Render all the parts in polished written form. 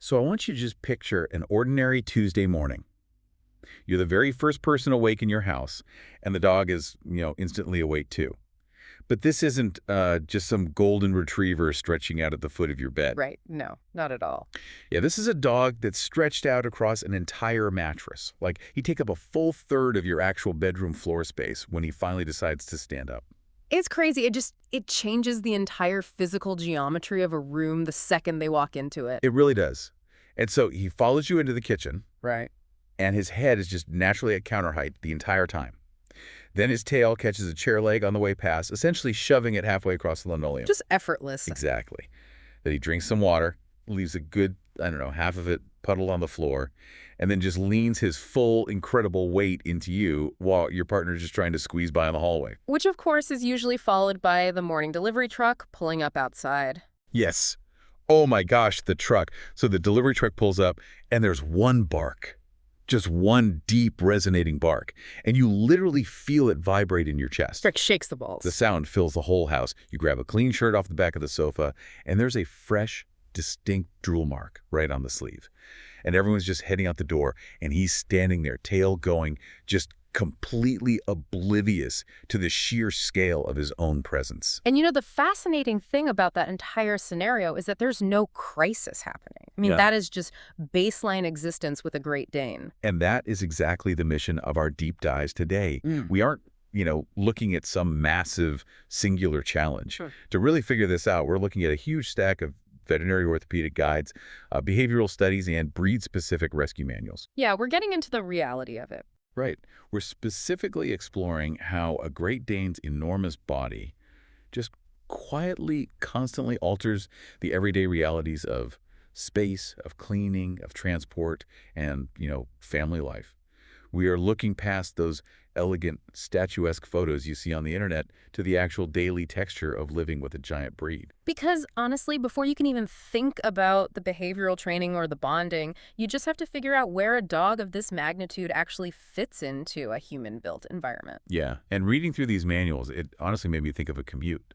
So I want you to just picture an ordinary Tuesday morning. You're the very first person awake in your house, and the dog is, instantly awake too. But this isn't just some golden retriever stretching out at the foot of your bed. Right. No, not at all. Yeah, this is a dog that's stretched out across an entire mattress. Like, he'd take up a full third of your actual bedroom floor space when he finally decides to stand up. It's crazy. It changes the entire physical geometry of a room the second they walk into it. It really does. And so he follows you into the kitchen, Right. and his head is just naturally at counter height the entire time. Then his tail catches a chair leg on the way past, essentially shoving it halfway across the linoleum. Just effortless. Exactly. Then he drinks some water, leaves a good, I don't know, half of it puddled on the floor, and then just leans his full, incredible weight into you while your partner's just trying to squeeze by in the hallway. Which, of course, is usually followed by the morning delivery truck pulling up outside. Yes. Oh my gosh, the truck. So the delivery truck pulls up, and there's one bark. Just one deep, resonating bark. And you literally feel it vibrate in your chest. Frick shakes the balls. The sound fills the whole house. You grab a clean shirt off the back of the sofa, and there's a fresh, distinct drool mark right on the sleeve. And everyone's just heading out the door, and he's standing there, tail going, just completely oblivious to the sheer scale of his own presence. And the fascinating thing about that entire scenario is that there's no crisis happening. I mean, Yeah. that is just baseline existence with a Great Dane. And that is exactly the mission of our deep dives today. We aren't, looking at some massive singular challenge. Sure. To really figure this out, we're looking at a huge stack of veterinary orthopedic guides, behavioral studies, and breed-specific rescue manuals. Yeah, we're getting into the reality of it. Right. We're specifically exploring how a Great Dane's enormous body just quietly, constantly alters the everyday realities of space, of cleaning, of transport, and, family life. We are looking past those elegant, statuesque photos you see on the internet to the actual daily texture of living with a giant breed. Because honestly, before you can even think about the behavioral training or the bonding, you just have to figure out where a dog of this magnitude actually fits into a human-built environment. Yeah, and reading through these manuals, it honestly made me think of a commute.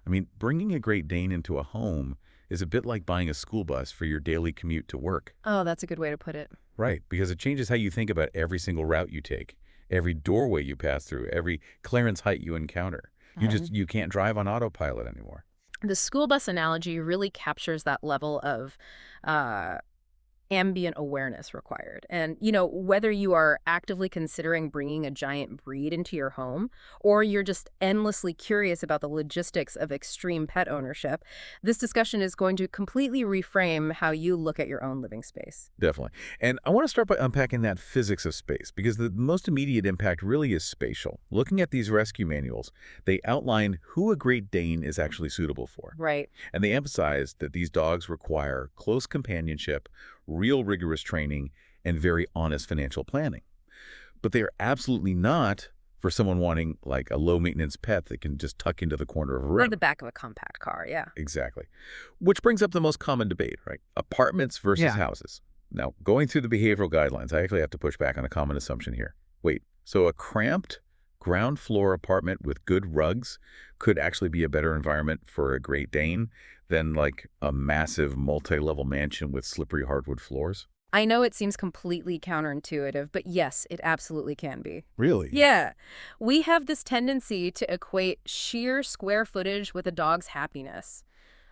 I mean, bringing a Great Dane into a home is a bit like buying a school bus for your daily commute to work. Oh, that's a good way to put it. Right, because it changes how you think about every single route you take, every doorway you pass through, every clearance height you encounter. You can't drive on autopilot anymore. The school bus analogy really captures that level of ambient awareness required. And, whether you are actively considering bringing a giant breed into your home or you're just endlessly curious about the logistics of extreme pet ownership, this discussion is going to completely reframe how you look at your own living space. Definitely. And I want to start by unpacking that physics of space, because the most immediate impact really is spatial. Looking at these rescue manuals, they outline who a Great Dane is actually suitable for. Right. And they emphasize that these dogs require close companionship, real rigorous training, and very honest financial planning. But they are absolutely not for someone wanting like a low-maintenance pet that can just tuck into the corner of a room. Or the back of a compact car, yeah. Exactly. Which brings up the most common debate, right? Apartments versus houses. Now, going through the behavioral guidelines, I actually have to push back on a common assumption here. Wait, so a cramped ground floor apartment with good rugs could actually be a better environment for a Great Dane than like a massive multi-level mansion with slippery hardwood floors? I know it seems completely counterintuitive, but yes, it absolutely can be. Really? Yeah. We have this tendency to equate sheer square footage with a dog's happiness.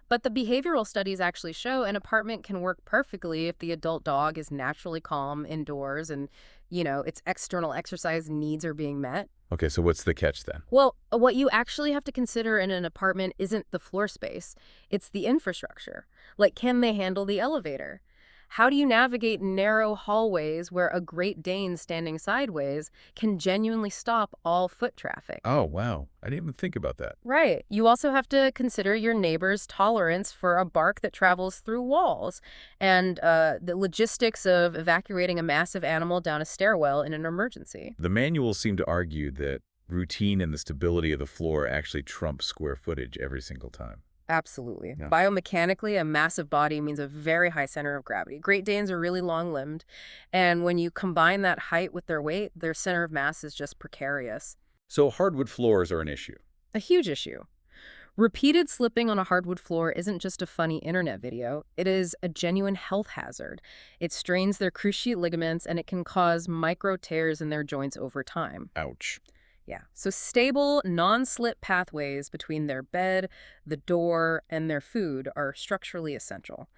But the behavioral studies actually show an apartment can work perfectly if the adult dog is naturally calm indoors and, its external exercise needs are being met. Okay, so what's the catch then? Well, what you actually have to consider in an apartment isn't the floor space. It's the infrastructure. Like, can they handle the elevator? How do you navigate narrow hallways where a Great Dane standing sideways can genuinely stop all foot traffic? Oh, wow. I didn't even think about that. Right. You also have to consider your neighbor's tolerance for a bark that travels through walls and the logistics of evacuating a massive animal down a stairwell in an emergency. The manuals seem to argue that routine and the stability of the floor actually trump square footage every single time. Absolutely. Yeah. Biomechanically, a massive body means a very high center of gravity. Great Danes are really long-limbed, and when you combine that height with their weight, their center of mass is just precarious. So hardwood floors are an issue. A huge issue. Repeated slipping on a hardwood floor isn't just a funny internet video. It is a genuine health hazard. It strains their cruciate ligaments and it can cause micro tears in their joints over time. Ouch. Yeah. So stable, non-slip pathways between their bed, the door, and their food are structurally essential.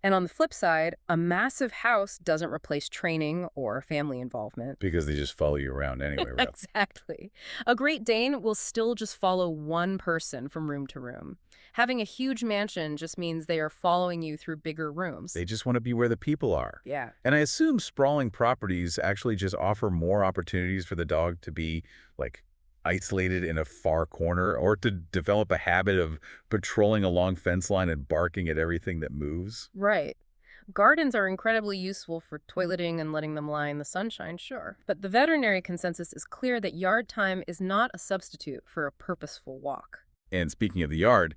And on the flip side, a massive house doesn't replace training or family involvement. Because they just follow you around anyway, right? Exactly. A Great Dane will still just follow one person from room to room. Having a huge mansion just means they are following you through bigger rooms. They just want to be where the people are. Yeah. And I assume sprawling properties actually just offer more opportunities for the dog to be, like, isolated in a far corner or to develop a habit of patrolling along fence line and barking at everything that moves. Right. Gardens are incredibly useful for toileting and letting them lie in the sunshine, sure. But the veterinary consensus is clear that yard time is not a substitute for a purposeful walk. And speaking of the yard,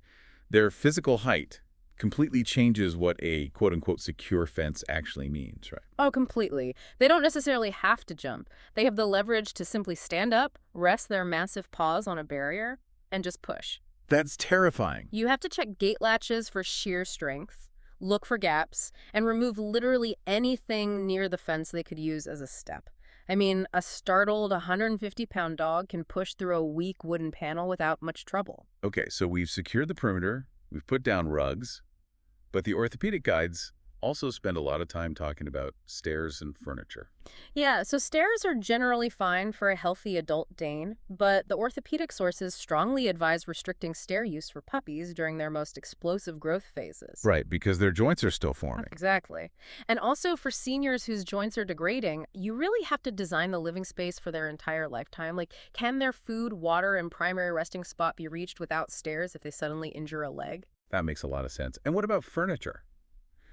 their physical height completely changes what a quote-unquote secure fence actually means, right? Oh, completely. They don't necessarily have to jump. They have the leverage to simply stand up, rest their massive paws on a barrier, and just push. That's terrifying. You have to check gate latches for sheer strength, look for gaps, and remove literally anything near the fence they could use as a step. I mean, a startled 150-pound dog can push through a weak wooden panel without much trouble. Okay, so we've secured the perimeter, we've put down rugs, but the orthopedic guides also spend a lot of time talking about stairs and furniture. Yeah, so stairs are generally fine for a healthy adult Dane, but the orthopedic sources strongly advise restricting stair use for puppies during their most explosive growth phases. Right, because their joints are still forming. Exactly. And also for seniors whose joints are degrading, you really have to design the living space for their entire lifetime. Like, can their food, water, and primary resting spot be reached without stairs if they suddenly injure a leg? That makes a lot of sense. And what about furniture?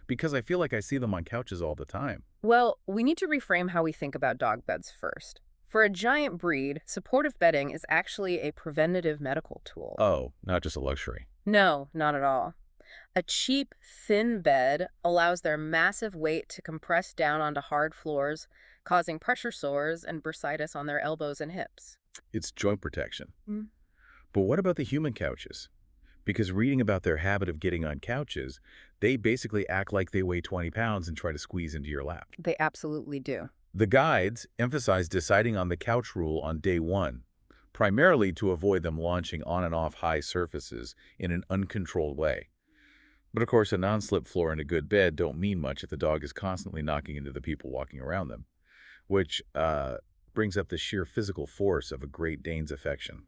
Because I feel like I see them on couches all the time. Well, we need to reframe how we think about dog beds first. For a giant breed, supportive bedding is actually a preventative medical tool. Oh, not just a luxury. No, not at all. A cheap, thin bed allows their massive weight to compress down onto hard floors, causing pressure sores and bursitis on their elbows and hips. It's joint protection. Mm. But what about the human couches? Because reading about their habit of getting on couches, they basically act like they weigh 20 pounds and try to squeeze into your lap. They absolutely do. The guides emphasize deciding on the couch rule on day one, primarily to avoid them launching on and off high surfaces in an uncontrolled way. But of course, a non-slip floor and a good bed don't mean much if the dog is constantly knocking into the people walking around them, which brings up the sheer physical force of a Great Dane's affection.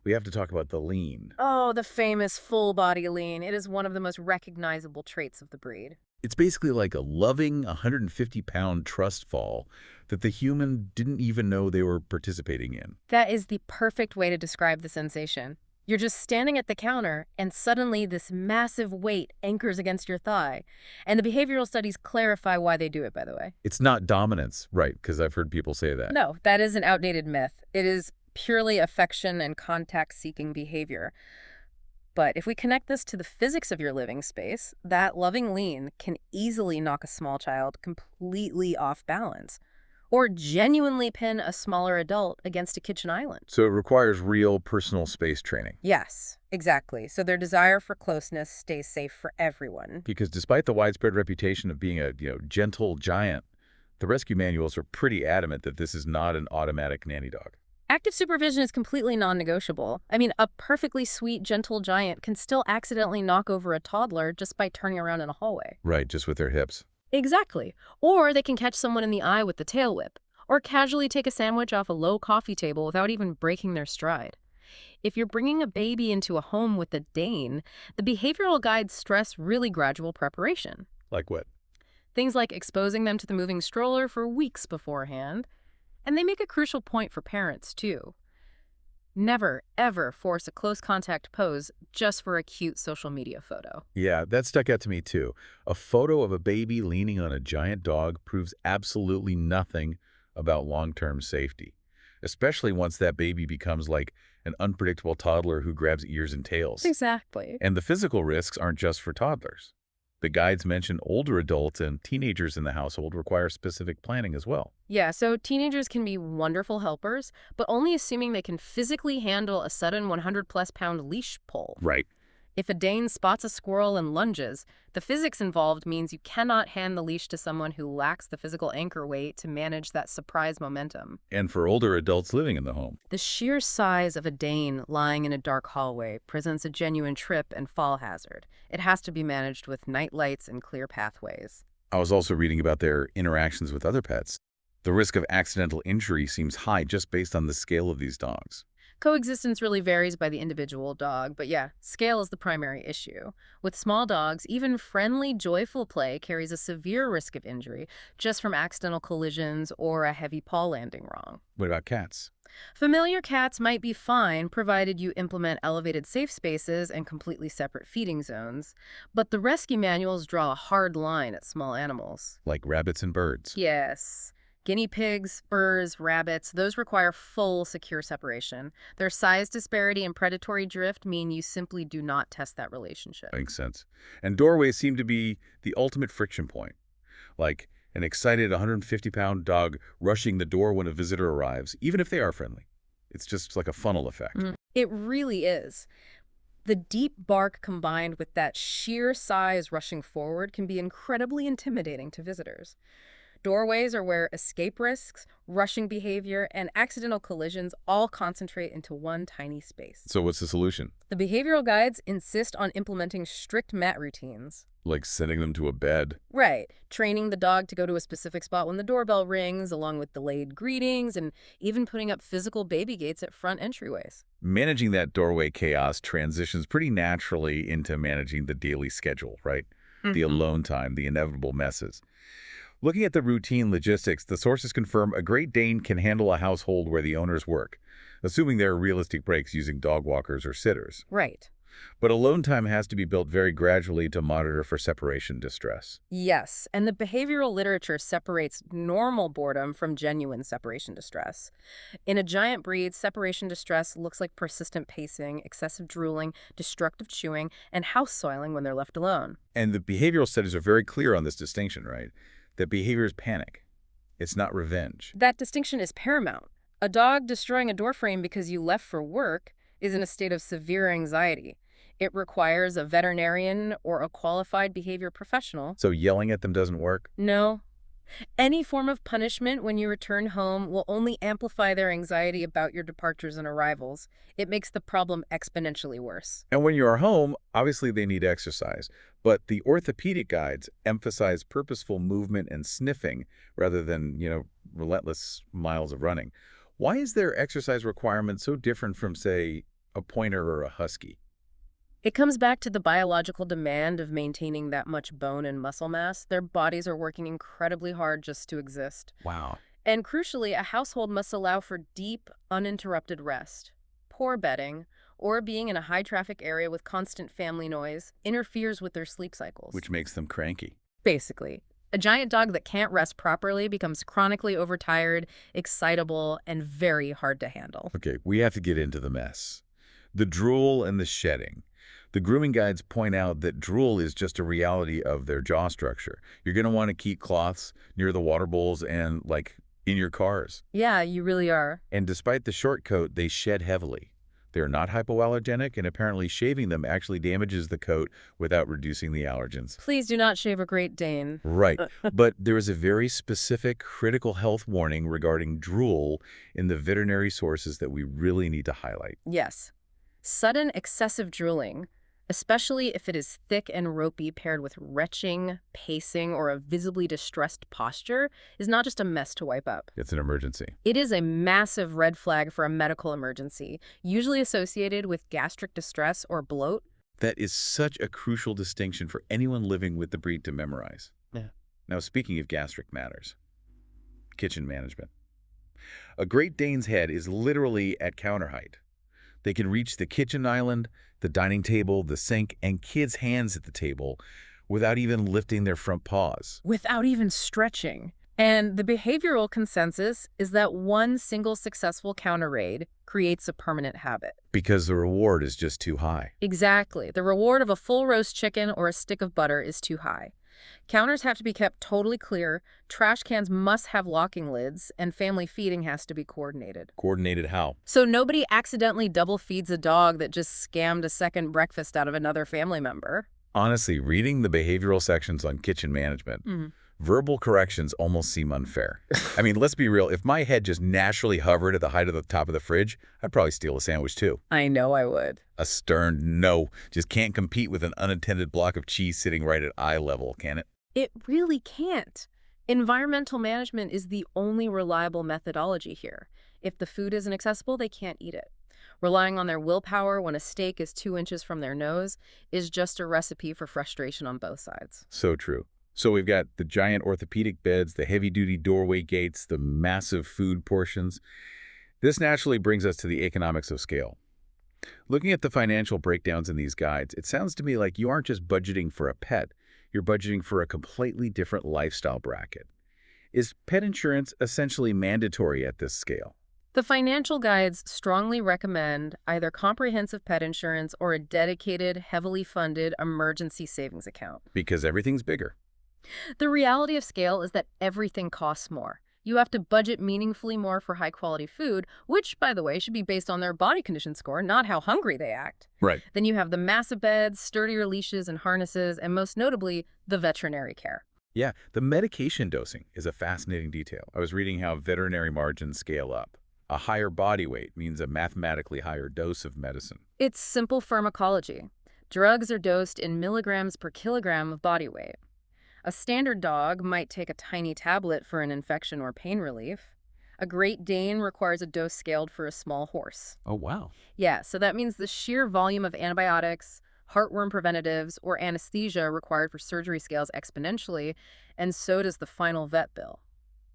We have to talk about the lean. Oh, the famous full-body lean. It is one of the most recognizable traits of the breed. It's basically like a loving 150-pound trust fall that the human didn't even know they were participating in. That is the perfect way to describe the sensation. You're just standing at the counter, and suddenly this massive weight anchors against your thigh. And the behavioral studies clarify why they do it, by the way. It's not dominance, right, because I've heard people say that. No, that is an outdated myth. It is purely affection and contact-seeking behavior. But if we connect this to the physics of your living space, that loving lean can easily knock a small child completely off balance, or genuinely pin a smaller adult against a kitchen island. So it requires real personal space training. Yes, exactly. So their desire for closeness stays safe for everyone. Because despite the widespread reputation of being a gentle giant, the rescue manuals are pretty adamant that this is not an automatic nanny dog. Active supervision is completely non-negotiable. I mean, a perfectly sweet, gentle giant can still accidentally knock over a toddler just by turning around in a hallway. Right, just with their hips. Exactly. Or they can catch someone in the eye with the tail whip, or casually take a sandwich off a low coffee table without even breaking their stride. If you're bringing a baby into a home with a Dane, the behavioral guides stress really gradual preparation. Like what? Things like exposing them to the moving stroller for weeks beforehand. And they make a crucial point for parents, too. Never, ever force a close contact pose just for a cute social media photo. Yeah, that stuck out to me too. A photo of a baby leaning on a giant dog proves absolutely nothing about long-term safety, especially once that baby becomes like an unpredictable toddler who grabs ears and tails. Exactly. And the physical risks aren't just for toddlers. The guides mention older adults and teenagers in the household require specific planning as well. Yeah, so teenagers can be wonderful helpers, but only assuming they can physically handle a sudden 100-plus pound leash pull. Right. If a Dane spots a squirrel and lunges, the physics involved means you cannot hand the leash to someone who lacks the physical anchor weight to manage that surprise momentum. And for older adults living in the home. The sheer size of a Dane lying in a dark hallway presents a genuine trip and fall hazard. It has to be managed with night lights and clear pathways. I was also reading about their interactions with other pets. The risk of accidental injury seems high just based on the scale of these dogs. Coexistence really varies by the individual dog, but yeah, scale is the primary issue. With small dogs, even friendly, joyful play carries a severe risk of injury just from accidental collisions or a heavy paw landing wrong. What about cats? Familiar cats might be fine provided you implement elevated safe spaces and completely separate feeding zones, but the rescue manuals draw a hard line at small animals. Like rabbits and birds. Yes. Guinea pigs, furs, rabbits, those require full secure separation. Their size disparity and predatory drift mean you simply do not test that relationship. Makes sense. And doorways seem to be the ultimate friction point. Like an excited 150-pound dog rushing the door when a visitor arrives, even if they are friendly. It's just like a funnel effect. It really is. The deep bark combined with that sheer size rushing forward can be incredibly intimidating to visitors. Doorways are where escape risks, rushing behavior, and accidental collisions all concentrate into one tiny space. So what's the solution? The behavioral guides insist on implementing strict mat routines. Like sending them to a bed. Right. Training the dog to go to a specific spot when the doorbell rings, along with delayed greetings, and even putting up physical baby gates at front entryways. Managing that doorway chaos transitions pretty naturally into managing the daily schedule, right? The alone time, the inevitable messes. Looking at the routine logistics, the sources confirm a Great Dane can handle a household where the owners work, assuming there are realistic breaks using dog walkers or sitters. Right. But alone time has to be built very gradually to monitor for separation distress. Yes, and the behavioral literature separates normal boredom from genuine separation distress. In a giant breed, separation distress looks like persistent pacing, excessive drooling, destructive chewing, and house soiling when they're left alone. And the behavioral studies are very clear on this distinction, right? That behavior is panic. It's not revenge. That distinction is paramount. A dog destroying a doorframe because you left for work is in a state of severe anxiety. It requires a veterinarian or a qualified behavior professional. So yelling at them doesn't work? No. Any form of punishment when you return home will only amplify their anxiety about your departures and arrivals. It makes the problem exponentially worse. And when you are home, obviously they need exercise. But the orthopedic guides emphasize purposeful movement and sniffing rather than, relentless miles of running. Why is their exercise requirement so different from, say, a pointer or a husky? It comes back to the biological demand of maintaining that much bone and muscle mass. Their bodies are working incredibly hard just to exist. Wow. And crucially, a household must allow for deep, uninterrupted rest. Poor bedding, or being in a high-traffic area with constant family noise, interferes with their sleep cycles. Which makes them cranky. Basically, a giant dog that can't rest properly becomes chronically overtired, excitable, and very hard to handle. Okay, we have to get into the mess. The drool and the shedding. The grooming guides point out that drool is just a reality of their jaw structure. You're going to want to keep cloths near the water bowls and, in your cars. Yeah, you really are. And despite the short coat, they shed heavily. They're not hypoallergenic, and apparently shaving them actually damages the coat without reducing the allergens. Please do not shave a Great Dane. Right. But there is a very specific critical health warning regarding drool in the veterinary sources that we really need to highlight. Yes. Sudden excessive drooling, especially if it is thick and ropey paired with retching, pacing, or a visibly distressed posture, is not just a mess to wipe up. It's an emergency. It is a massive red flag for a medical emergency, usually associated with gastric distress or bloat. That is such a crucial distinction for anyone living with the breed to memorize. Yeah. Now, speaking of gastric matters, kitchen management. A Great Dane's head is literally at counter height. They can reach the kitchen island, the dining table, the sink, and kids' hands at the table without even lifting their front paws. Without even stretching. And the behavioral consensus is that one single successful counter raid creates a permanent habit. Because the reward is just too high. Exactly. The reward of a full roast chicken or a stick of butter is too high. Counters have to be kept totally clear, trash cans must have locking lids, and family feeding has to be coordinated. Coordinated how? So nobody accidentally double feeds a dog that just scammed a second breakfast out of another family member. Honestly, reading the behavioral sections on kitchen management, verbal corrections almost seem unfair. I mean, let's be real. If my head just naturally hovered at the height of the top of the fridge, I'd probably steal a sandwich too. I know I would. A stern no just can't compete with an unattended block of cheese sitting right at eye level, can it? It really can't. Environmental management is the only reliable methodology here. If the food isn't accessible, they can't eat it. Relying on their willpower when a steak is 2 inches from their nose is just a recipe for frustration on both sides. So true. So we've got the giant orthopedic beds, the heavy-duty doorway gates, the massive food portions. This naturally brings us to the economics of scale. Looking at the financial breakdowns in these guides, it sounds to me like you aren't just budgeting for a pet, you're budgeting for a completely different lifestyle bracket. Is pet insurance essentially mandatory at this scale? The financial guides strongly recommend either comprehensive pet insurance or a dedicated, heavily funded emergency savings account. Because everything's bigger. The reality of scale is that everything costs more. You have to budget meaningfully more for high-quality food, which, by the way, should be based on their body condition score, not how hungry they act. Right. Then you have the massive beds, sturdier leashes and harnesses, and most notably, the veterinary care. Yeah, the medication dosing is a fascinating detail. I was reading how veterinary margins scale up. A higher body weight means a mathematically higher dose of medicine. It's simple pharmacology. Drugs are dosed in milligrams per kilogram of body weight. A standard dog might take a tiny tablet for an infection or pain relief. A Great Dane requires a dose scaled for a small horse. Oh, wow. Yeah, so that means the sheer volume of antibiotics, heartworm preventatives, or anesthesia required for surgery scales exponentially, and so does the final vet bill.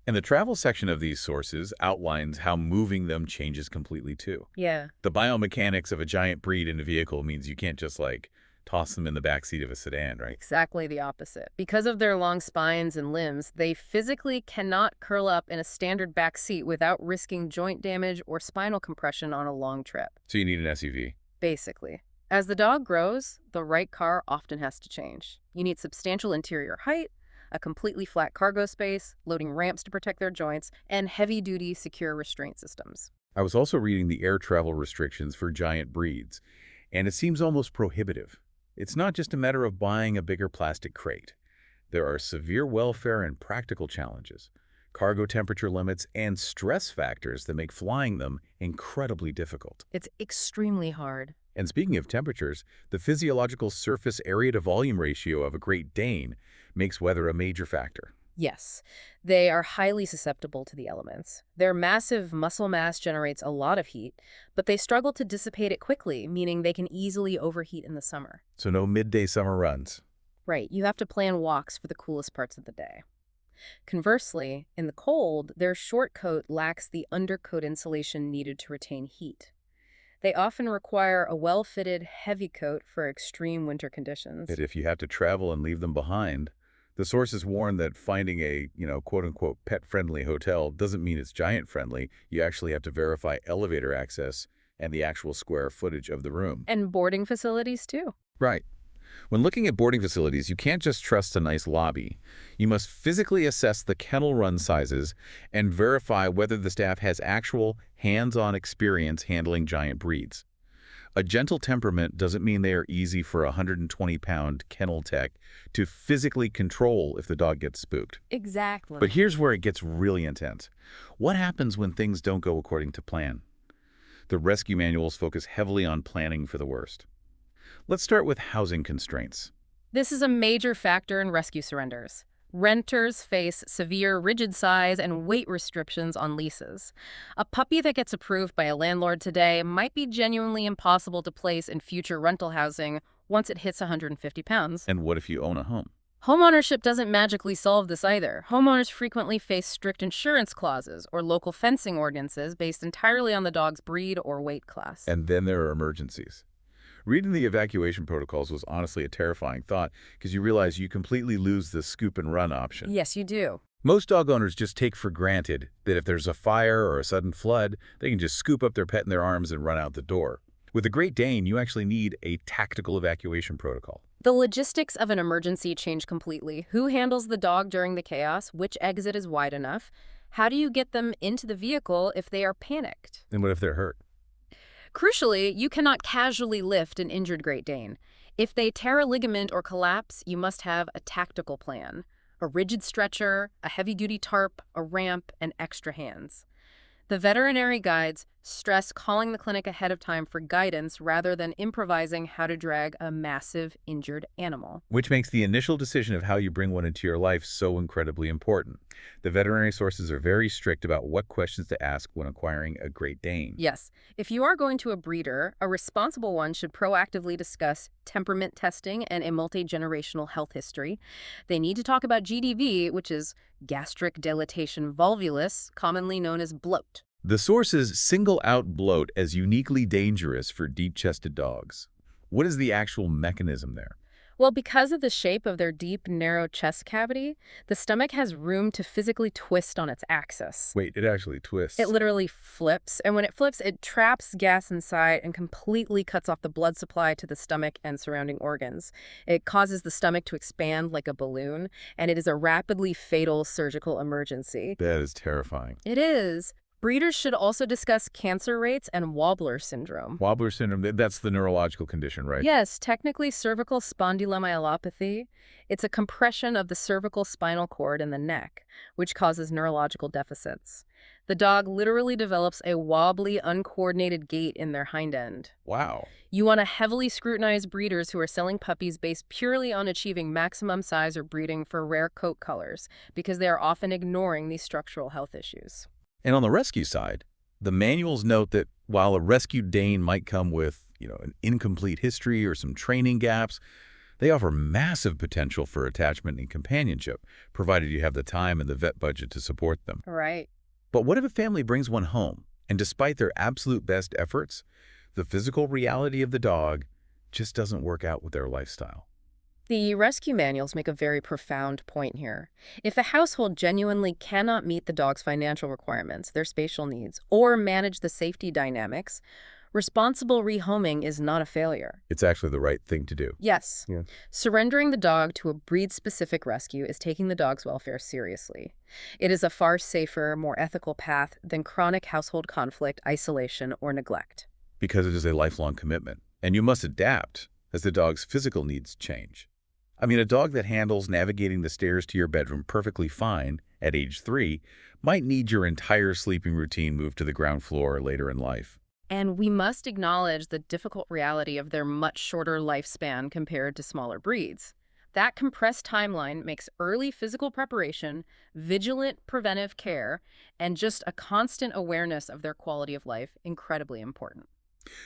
And the travel section of these sources outlines how moving them changes completely too. Yeah. The biomechanics of a giant breed in a vehicle means you can't just toss them in the backseat of a sedan, right? Exactly the opposite. Because of their long spines and limbs, they physically cannot curl up in a standard back seat without risking joint damage or spinal compression on a long trip. So you need an SUV. Basically. As the dog grows, the right car often has to change. You need substantial interior height, a completely flat cargo space, loading ramps to protect their joints, and heavy-duty secure restraint systems. I was also reading the air travel restrictions for giant breeds, and it seems almost prohibitive. It's not just a matter of buying a bigger plastic crate. There are severe welfare and practical challenges, cargo temperature limits, and stress factors that make flying them incredibly difficult. It's extremely hard. And speaking of temperatures, the physiological surface area to volume ratio of a Great Dane makes weather a major factor. Yes, they are highly susceptible to the elements. Their massive muscle mass generates a lot of heat, but they struggle to dissipate it quickly, meaning they can easily overheat in the summer. So no midday summer runs. Right, you have to plan walks for the coolest parts of the day. Conversely, in the cold, their short coat lacks the undercoat insulation needed to retain heat. They often require a well-fitted, heavy coat for extreme winter conditions. But if you have to travel and leave them behind, the sources warn that finding a, quote-unquote pet-friendly hotel doesn't mean it's giant-friendly. You actually have to verify elevator access and the actual square footage of the room. And boarding facilities, too. Right. When looking at boarding facilities, you can't just trust a nice lobby. You must physically assess the kennel run sizes and verify whether the staff has actual hands-on experience handling giant breeds. A gentle temperament doesn't mean they are easy for a 120-pound kennel tech to physically control if the dog gets spooked. Exactly. But here's where it gets really intense. What happens when things don't go according to plan? The rescue manuals focus heavily on planning for the worst. Let's start with housing constraints. This is a major factor in rescue surrenders. Renters face severe rigid size and weight restrictions on leases. A puppy that gets approved by a landlord today might be genuinely impossible to place in future rental housing once it hits 150 pounds. And what if you own a home? Homeownership doesn't magically solve this either. Homeowners frequently face strict insurance clauses or local fencing ordinances based entirely on the dog's breed or weight class. And then there are emergencies. Reading the evacuation protocols was honestly a terrifying thought because you realize you completely lose the scoop and run option. Yes, you do. Most dog owners just take for granted that if there's a fire or a sudden flood, they can just scoop up their pet in their arms and run out the door. With a Great Dane, you actually need a tactical evacuation protocol. The logistics of an emergency change completely. Who handles the dog during the chaos? Which exit is wide enough? How do you get them into the vehicle if they are panicked? And what if they're hurt? Crucially, you cannot casually lift an injured Great Dane. If they tear a ligament or collapse, you must have a tactical plan. A rigid stretcher, a heavy-duty tarp, a ramp, and extra hands. The veterinary guides stress calling the clinic ahead of time for guidance rather than improvising how to drag a massive, injured animal. Which makes the initial decision of how you bring one into your life so incredibly important. The veterinary sources are very strict about what questions to ask when acquiring a Great Dane. Yes, if you are going to a breeder, a responsible one should proactively discuss temperament testing and a multi-generational health history. They need to talk about GDV, which is gastric dilatation volvulus, commonly known as bloat. The sources single out bloat as uniquely dangerous for deep-chested dogs. What is the actual mechanism there? Well, because of the shape of their deep, narrow chest cavity, the stomach has room to physically twist on its axis. Wait, it actually twists. It literally flips, and when it flips, it traps gas inside and completely cuts off the blood supply to the stomach and surrounding organs. It causes the stomach to expand like a balloon, and it is a rapidly fatal surgical emergency. That is terrifying. It is. Breeders should also discuss cancer rates and Wobbler syndrome. Wobbler syndrome, that's the neurological condition, right? Yes, technically cervical spondylomyelopathy. It's a compression of the cervical spinal cord in the neck, which causes neurological deficits. The dog literally develops a wobbly, uncoordinated gait in their hind end. Wow. You want to heavily scrutinize breeders who are selling puppies based purely on achieving maximum size or breeding for rare coat colors, because they are often ignoring these structural health issues. And on the rescue side, the manuals note that while a rescued Dane might come with, an incomplete history or some training gaps, they offer massive potential for attachment and companionship, provided you have the time and the vet budget to support them. Right. But what if a family brings one home, and despite their absolute best efforts, the physical reality of the dog just doesn't work out with their lifestyle? The rescue manuals make a very profound point here. If a household genuinely cannot meet the dog's financial requirements, their spatial needs, or manage the safety dynamics, responsible rehoming is not a failure. It's actually the right thing to do. Yes. Yeah. Surrendering the dog to a breed-specific rescue is taking the dog's welfare seriously. It is a far safer, more ethical path than chronic household conflict, isolation, or neglect. Because it is a lifelong commitment, and you must adapt as the dog's physical needs change. I mean, a dog that handles navigating the stairs to your bedroom perfectly fine at age 3 might need your entire sleeping routine moved to the ground floor later in life. And we must acknowledge the difficult reality of their much shorter lifespan compared to smaller breeds. That compressed timeline makes early physical preparation, vigilant preventive care, and just a constant awareness of their quality of life incredibly important.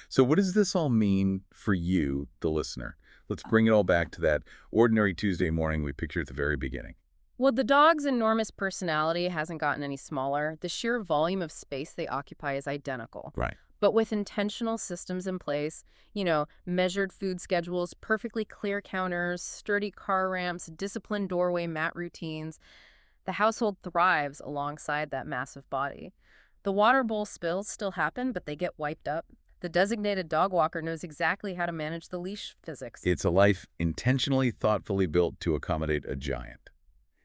So what does this all mean for you, the listener? Let's bring it all back to that ordinary Tuesday morning we pictured at the very beginning. Well, the dog's enormous personality hasn't gotten any smaller. The sheer volume of space they occupy is identical. Right. But with intentional systems in place, measured food schedules, perfectly clear counters, sturdy car ramps, disciplined doorway mat routines, the household thrives alongside that massive body. The water bowl spills still happen, but they get wiped up. The designated dog walker knows exactly how to manage the leash physics. It's a life intentionally, thoughtfully built to accommodate a giant.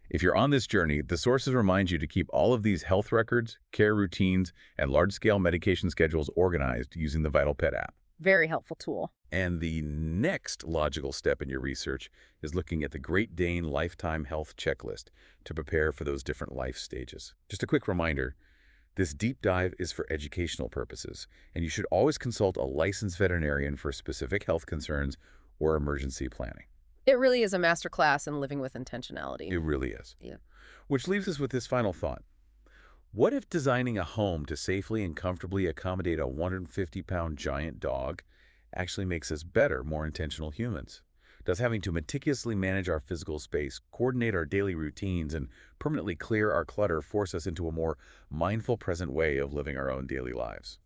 If you're on this journey, the sources remind you to keep all of these health records, care routines, and large-scale medication schedules organized using the Vital Pet app. Very helpful tool. And the next logical step in your research is looking at the Great Dane Lifetime Health Checklist to prepare for those different life stages. Just a quick reminder, this deep dive is for educational purposes, and you should always consult a licensed veterinarian for specific health concerns or emergency planning. It really is a masterclass in living with intentionality. It really is. Yeah. Which leaves us with this final thought. What if designing a home to safely and comfortably accommodate a 150-pound giant dog actually makes us better, more intentional humans? Does having to meticulously manage our physical space, coordinate our daily routines, and permanently clear our clutter force us into a more mindful, present way of living our own daily lives?